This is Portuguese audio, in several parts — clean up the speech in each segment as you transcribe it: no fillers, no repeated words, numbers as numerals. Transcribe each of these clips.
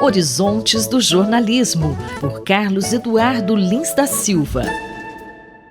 Horizontes do Jornalismo, por Carlos Eduardo Lins da Silva.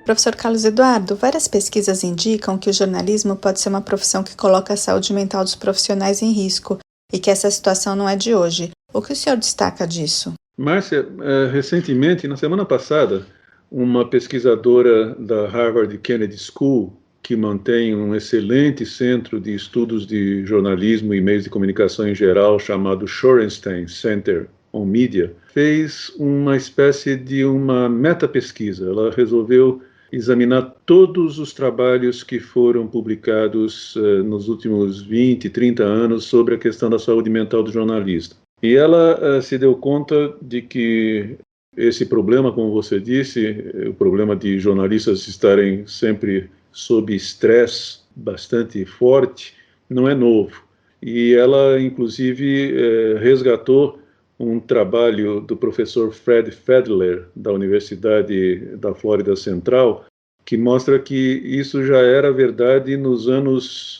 Professor Carlos Eduardo, várias pesquisas indicam que o jornalismo pode ser uma profissão que coloca a saúde mental dos profissionais em risco e que essa situação não é de hoje. O que o senhor destaca disso? Márcia, recentemente, na semana passada, uma pesquisadora da Harvard Kennedy School, que mantém um excelente centro de estudos de jornalismo e meios de comunicação em geral, chamado Shorenstein Center on Media, fez uma espécie de uma meta-pesquisa. Ela resolveu examinar todos os trabalhos que foram publicados nos últimos 20, 30 anos sobre a questão da saúde mental do jornalista. E ela se deu conta de que esse problema, como você disse, o problema de jornalistas estarem sempre sob estresse bastante forte, não é novo. E ela, inclusive, resgatou um trabalho do professor Fred Fedler, da Universidade da Flórida Central, que mostra que isso já era verdade nos anos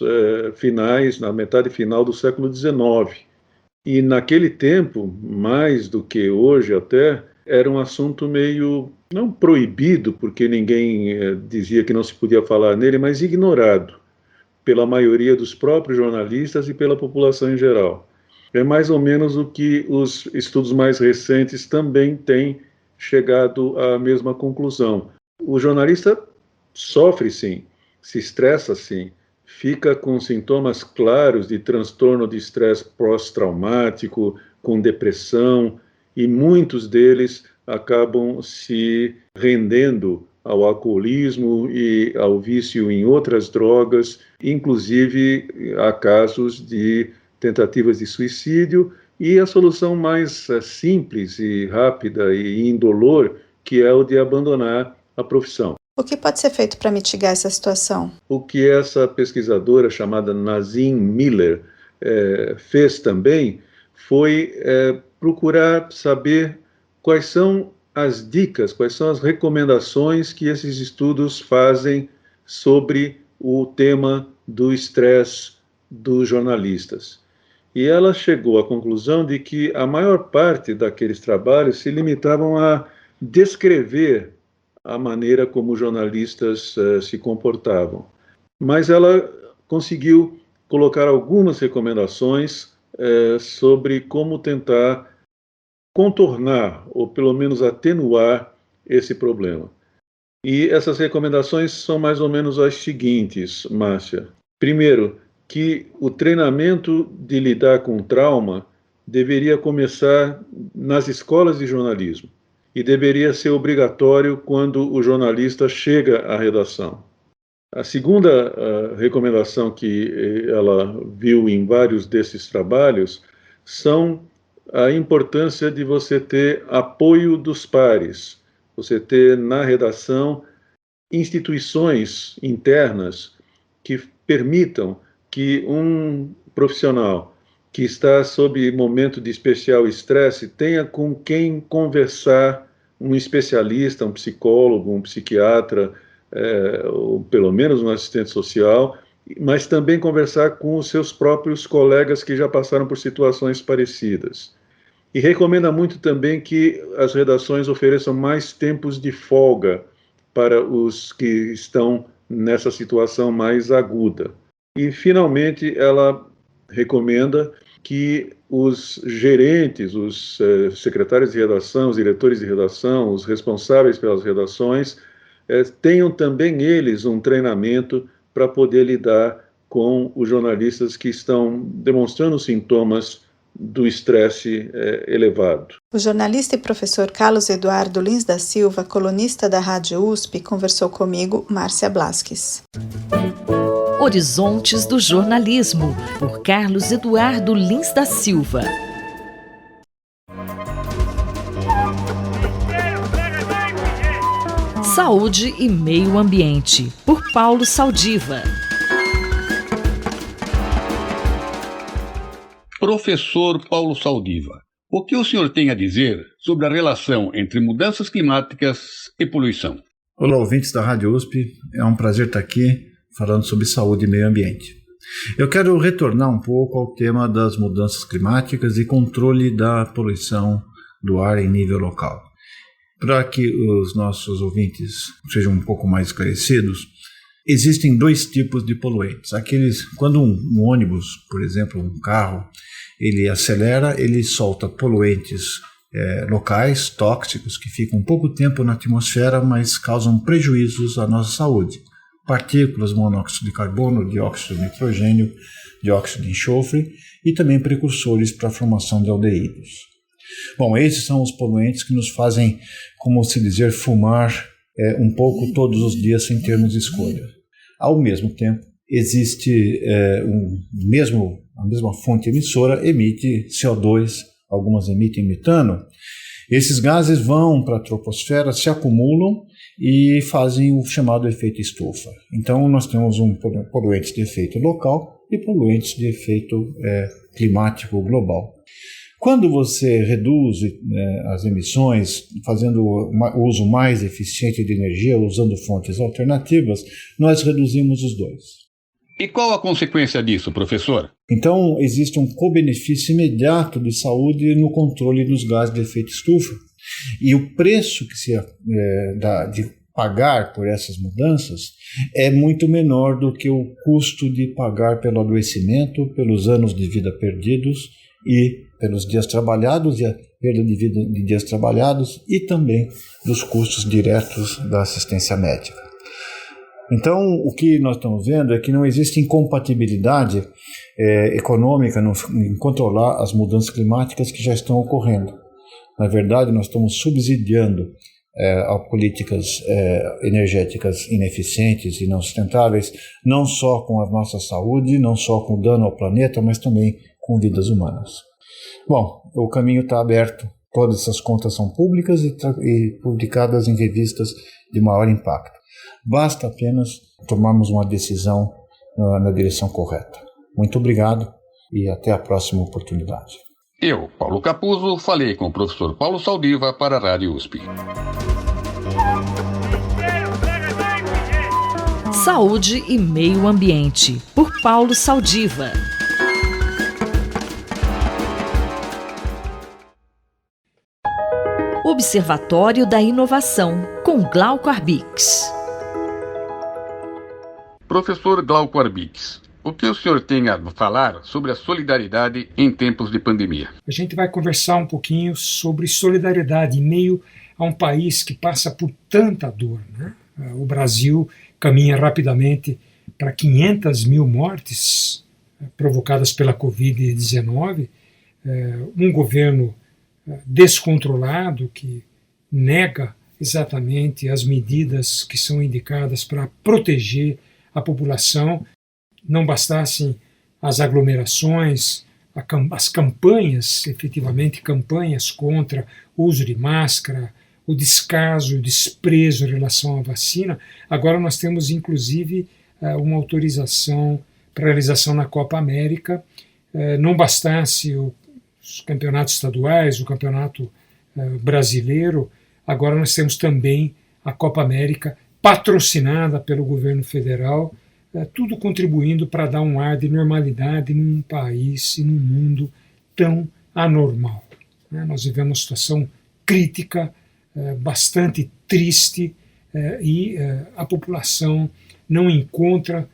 finais, na metade final do século XIX. E naquele tempo, mais do que hoje até, era um assunto meio, não proibido, porque ninguém dizia que não se podia falar nele, mas ignorado pela maioria dos próprios jornalistas e pela população em geral. É mais ou menos o que os estudos mais recentes também têm chegado à mesma conclusão. O jornalista sofre sim, se estressa sim, fica com sintomas claros de transtorno de estresse pós-traumático, com depressão, e muitos deles acabam se rendendo ao alcoolismo e ao vício em outras drogas, inclusive há casos de tentativas de suicídio, e a solução mais simples e rápida e indolor, que é o de abandonar a profissão. O que pode ser feito para mitigar essa situação? O que essa pesquisadora chamada Nazim Miller fez também foi procurar saber quais são as dicas, quais são as recomendações que esses estudos fazem sobre o tema do estresse dos jornalistas. E ela chegou à conclusão de que a maior parte daqueles trabalhos se limitavam a descrever a maneira como os jornalistas se comportavam. Mas ela conseguiu colocar algumas recomendações sobre como tentar contornar, ou pelo menos atenuar, esse problema. E essas recomendações são mais ou menos as seguintes, Márcia. Primeiro, que o treinamento de lidar com trauma deveria começar nas escolas de jornalismo e deveria ser obrigatório quando o jornalista chega à redação. A segunda recomendação que ela viu em vários desses trabalhos são a importância de você ter apoio dos pares, você ter na redação instituições internas que permitam que um profissional que está sob momento de especial estresse tenha com quem conversar, um especialista, um psicólogo, um psiquiatra, ou pelo menos um assistente social, mas também conversar com os seus próprios colegas que já passaram por situações parecidas. E recomenda muito também que as redações ofereçam mais tempos de folga para os que estão nessa situação mais aguda. E, finalmente, ela recomenda que os gerentes, os secretários de redação, os diretores de redação, os responsáveis pelas redações, tenham também eles um treinamento para poder lidar com os jornalistas que estão demonstrando sintomas do estresse elevado. O jornalista e professor Carlos Eduardo Lins da Silva, colunista da Rádio USP, conversou comigo, Márcia Blasques. Horizontes do Jornalismo, por Carlos Eduardo Lins da Silva. Saúde e Meio Ambiente, por Paulo Saldiva. Professor Paulo Saldiva, o que o senhor tem a dizer sobre a relação entre mudanças climáticas e poluição? Olá, ouvintes da Rádio USP. É um prazer estar aqui falando sobre saúde e meio ambiente. Eu quero retornar um pouco ao tema das mudanças climáticas e controle da poluição do ar em nível local. Para que os nossos ouvintes sejam um pouco mais esclarecidos, existem dois tipos de poluentes. Quando um ônibus, por exemplo, um carro, ele acelera, ele solta poluentes locais, tóxicos, que ficam pouco tempo na atmosfera, mas causam prejuízos à nossa saúde. Partículas, monóxido de carbono, dióxido de nitrogênio, dióxido de enxofre e também precursores para a formação de aldeídos. Bom, esses são os poluentes que nos fazem, como se dizer, fumar um pouco todos os dias sem termos escolha. Ao mesmo tempo, existe a mesma fonte emissora emite CO2, algumas emitem metano. Esses gases vão para a troposfera, se acumulam e fazem o chamado efeito estufa. Então, nós temos poluentes de efeito local e poluentes de efeito climático global. Quando você reduz as emissões, fazendo o uso mais eficiente de energia, usando fontes alternativas, nós reduzimos os dois. E qual a consequência disso, professor? Então, existe um co-benefício imediato de saúde no controle dos gases de efeito estufa. E o preço que se dá de pagar por essas mudanças é muito menor do que o custo de pagar pelo adoecimento, pelos anos de vida perdidos e pelos dias trabalhados e a perda de vida de dias trabalhados e também dos custos diretos da assistência médica. Então, o que nós estamos vendo é que não existe incompatibilidade econômica em controlar as mudanças climáticas que já estão ocorrendo. Na verdade, nós estamos subsidiando políticas energéticas ineficientes e não sustentáveis, não só com a nossa saúde, não só com dano ao planeta, mas também com vidas humanas. Bom, o caminho está aberto. Todas essas contas são públicas e publicadas em revistas de maior impacto. Basta apenas tomarmos uma decisão na direção correta. Muito obrigado e até a próxima oportunidade. Eu, Paulo Capuzzo, falei com o professor Paulo Saldiva para a Rádio USP. Saúde e Meio Ambiente, por Paulo Saldiva. Observatório da Inovação, com Glauco Arbix. Professor Glauco Arbix, o que o senhor tem a falar sobre a solidariedade em tempos de pandemia? A gente vai conversar um pouquinho sobre solidariedade em meio a um país que passa por tanta dor, né? O Brasil caminha rapidamente para 500 mil mortes provocadas pela Covid-19, um governo descontrolado que nega exatamente as medidas que são indicadas para proteger a população. Não bastassem as aglomerações, as campanhas, efetivamente campanhas contra o uso de máscara, o descaso, o desprezo em relação à vacina. Agora nós temos inclusive uma autorização para realização na Copa América. Não bastasse os campeonatos estaduais, o campeonato brasileiro, agora nós temos também a Copa América patrocinada pelo governo federal, tudo contribuindo para dar um ar de normalidade num país e num mundo tão anormal. Nós vivemos uma situação crítica, bastante triste, e a população não encontra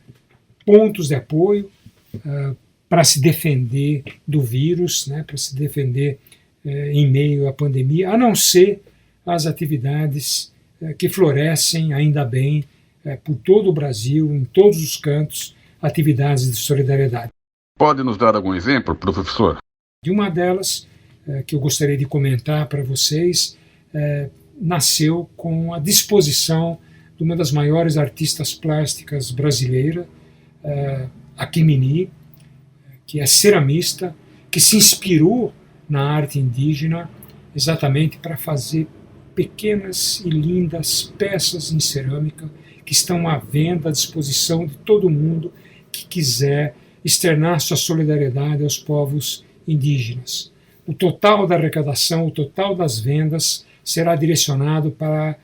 pontos de apoio para se defender do vírus, para se defender em meio à pandemia, a não ser as atividades que florescem, ainda bem, por todo o Brasil, em todos os cantos, atividades de solidariedade. Pode nos dar algum exemplo, professor? De uma delas, que eu gostaria de comentar para vocês, nasceu com a disposição de uma das maiores artistas plásticas brasileiras, a Kimini, que é ceramista, que se inspirou na arte indígena exatamente para fazer pequenas e lindas peças em cerâmica que estão à venda, à disposição de todo mundo que quiser externar sua solidariedade aos povos indígenas. O total da arrecadação, o total das vendas será direcionado para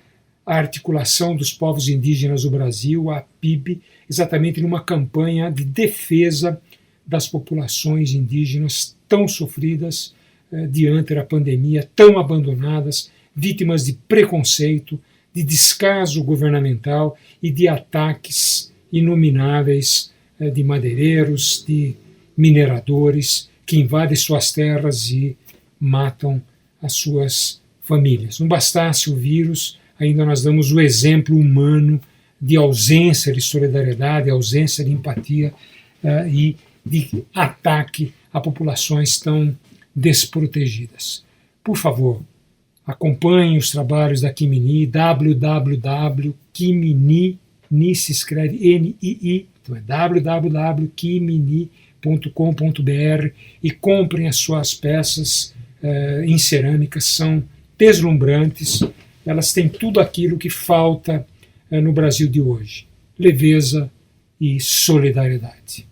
a articulação dos povos indígenas do Brasil, a APIB, exatamente numa campanha de defesa das populações indígenas tão sofridas diante da pandemia, tão abandonadas, vítimas de preconceito, de descaso governamental e de ataques inomináveis de madeireiros, de mineradores que invadem suas terras e matam as suas famílias. Não bastasse o vírus, ainda nós damos o exemplo humano de ausência de solidariedade, ausência de empatia e de ataque a populações tão desprotegidas. Por favor, acompanhe os trabalhos da Kimini, www.kimini, se escreve NII, então é www.kimini.com.br e comprem as suas peças em cerâmica, são deslumbrantes, elas têm tudo aquilo que falta no Brasil de hoje, leveza e solidariedade.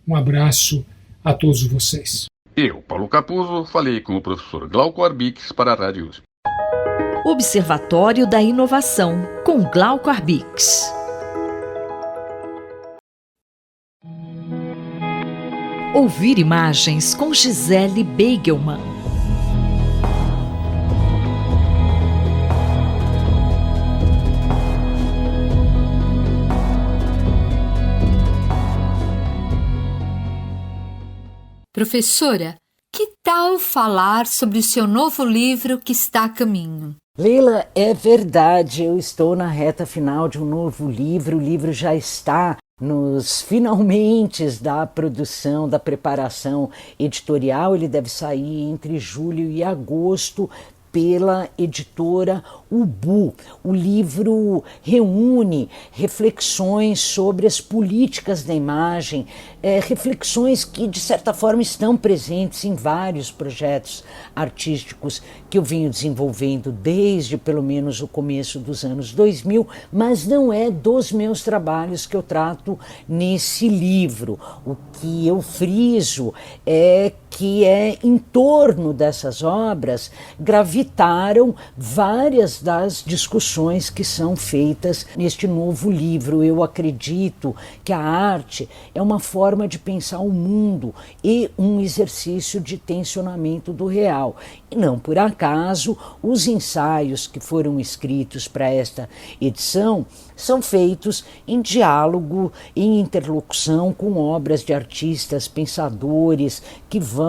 Um abraço a todos vocês. Eu, Paulo Capuzzo, falei com o professor Glauco Arbix para a Rádio USP. Observatório da Inovação, com Glauco Arbix. Ouvir imagens com Gisele Beigelman. Professora, que tal falar sobre o seu novo livro que está a caminho? Leila, é verdade, eu estou na reta final de um novo livro, o livro já está nos finalmente da produção, da preparação editorial, ele deve sair entre julho e agosto pela editora Ubu. O livro reúne reflexões sobre as políticas da imagem, reflexões que de certa forma estão presentes em vários projetos artísticos que eu venho desenvolvendo desde pelo menos o começo dos anos 2000, mas não é dos meus trabalhos que eu trato nesse livro. O que eu friso é que em torno dessas obras gravitaram várias das discussões que são feitas neste novo livro. Eu acredito que a arte é uma forma de pensar o mundo e um exercício de tensionamento do real. E não por acaso, os ensaios que foram escritos para esta edição são feitos em diálogo, em interlocução com obras de artistas, pensadores, que vão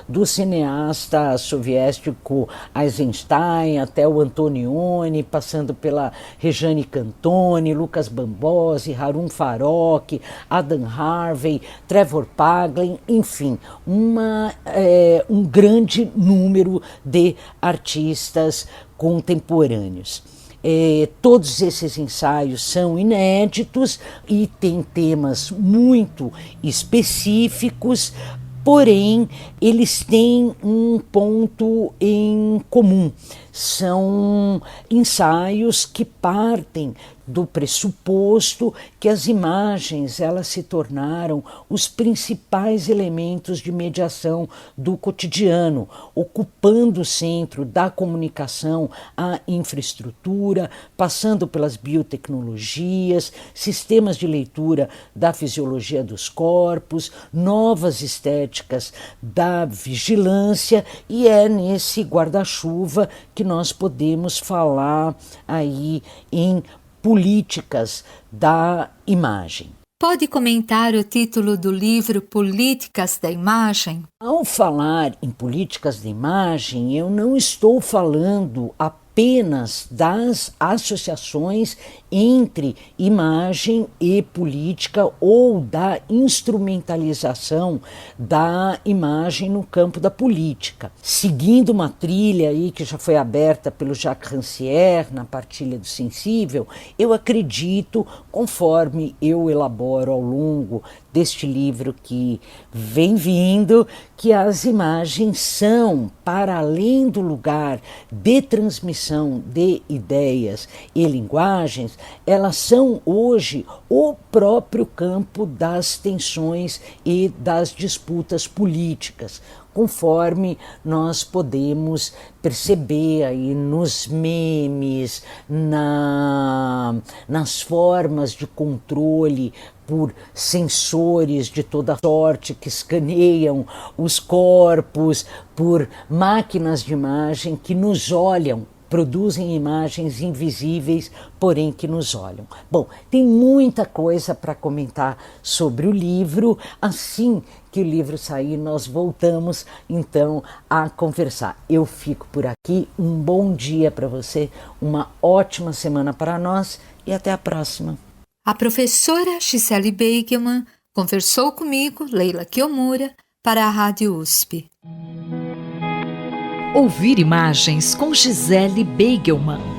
do cineasta soviético Eisenstein até o Antonioni, passando pela Rejane Cantone, Lucas Bambosi, Harun Farok, Adam Harvey, Trevor Paglen, enfim, um grande número de artistas contemporâneos. Todos esses ensaios são inéditos e têm temas muito específicos, porém eles têm um ponto em comum. São ensaios que partem do pressuposto que as imagens elas se tornaram os principais elementos de mediação do cotidiano, ocupando o centro da comunicação a infraestrutura, passando pelas biotecnologias, sistemas de leitura da fisiologia dos corpos, novas estéticas da vigilância, e é nesse guarda-chuva que nós podemos falar aí em políticas da imagem. Pode comentar o título do livro Políticas da Imagem? Ao falar em políticas da imagem, eu não estou falando apenas das associações entre imagem e política ou da instrumentalização da imagem no campo da política. Seguindo uma trilha aí que já foi aberta pelo Jacques Rancière na Partilha do Sensível, eu acredito, conforme eu elaboro ao longo deste livro que vem vindo, que as imagens são, para além do lugar de transmissão de ideias e linguagens, elas são hoje o próprio campo das tensões e das disputas políticas. conforme nós podemos perceber aí nos memes, nas formas de controle por sensores de toda sorte que escaneiam os corpos, por máquinas de imagem que nos olham, produzem imagens invisíveis, porém que nos olham. Bom, tem muita coisa para comentar sobre o livro. Assim que o livro sair, nós voltamos então a conversar. Eu fico por aqui. Um bom dia para você, uma ótima semana para nós e até a próxima. A professora Gisele Beigelman conversou comigo, Leila Kiyomura, para a Rádio USP. Ouvir Imagens com Gisele Beigelman.